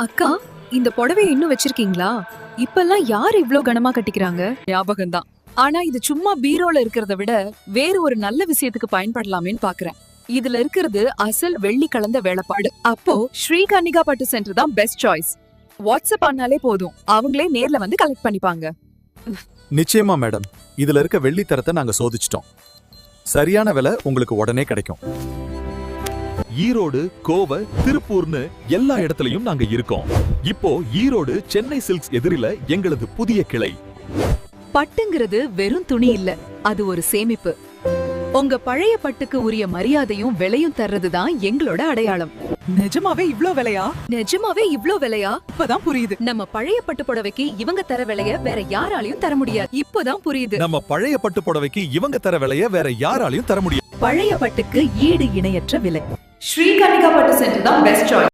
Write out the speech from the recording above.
அக்கா, இந்த புடவைய இன்னும் வச்சிருக்கீங்களா? இப்பெல்லாம் யார் இவ்ளோ கனமா கட்டிக்கிறாங்க? ஞாபகம்தான். ஆனா இது சும்மா பீரோல இருக்கிறத விட வேற ஒரு நல்ல விஷயத்துக்கு பயன்படலாமேன்னு பாக்குறேன். இதுல இருக்கிறது அசல் வெள்ளி கலந்த வேலைப்பாடு. அப்போ ஸ்ரீகன்னிகா பட்டு சென்டர் தான் பெஸ்ட் சாய்ஸ். வாட்ஸ்அப் பண்ணாலே போதும், அவங்களே நேர்ல வந்து கலெக்ட் பண்ணிப்பாங்க. நிச்சயமா மேடம், இதுல இருக்க வெள்ளி தரத்தை நாங்க சோதிச்சிட்டோம். சரியான விலை உங்களுக்கு உடனே கிடைக்கும். ஈரோடு, கோவை, திருப்பூர்னு எல்லா இடத்துலயும் நாங்க இருக்கோம். இப்போ ஈரோடு சென்னை சில்க்ஸ் எதிரில எங்களது புதிய கிளை. பட்டுங்கிறது வெறும் துணி இல்ல, அது ஒரு சேமிப்பு. உங்க பழைய பட்டுக்கு உரிய மரியாதையும் விலையும் தர்றதுதான் எங்களோட அடையாளம். நிஜமாவே இவ்ளோ விலையா? நிஜமாவே இவ்ளோ விலையா? இப்பதான் புரியுது. நம்ம பழைய பட்டு புடவைக்கு இவங்க தர விலைய வேற யாராலையும் தர முடியாது. இப்போதான் புரியுது. நம்ம பழைய பட்டு புடவைக்கு இவங்க தர விலைய வேற யாராலையும் தர முடியாது. பழைய பட்டுக்கு ஈடு இணையற்ற விலை. ஸ்ரீகன்னிகா பட்டு சென்டர் தான் பெஸ்ட் சாய்ஸ்.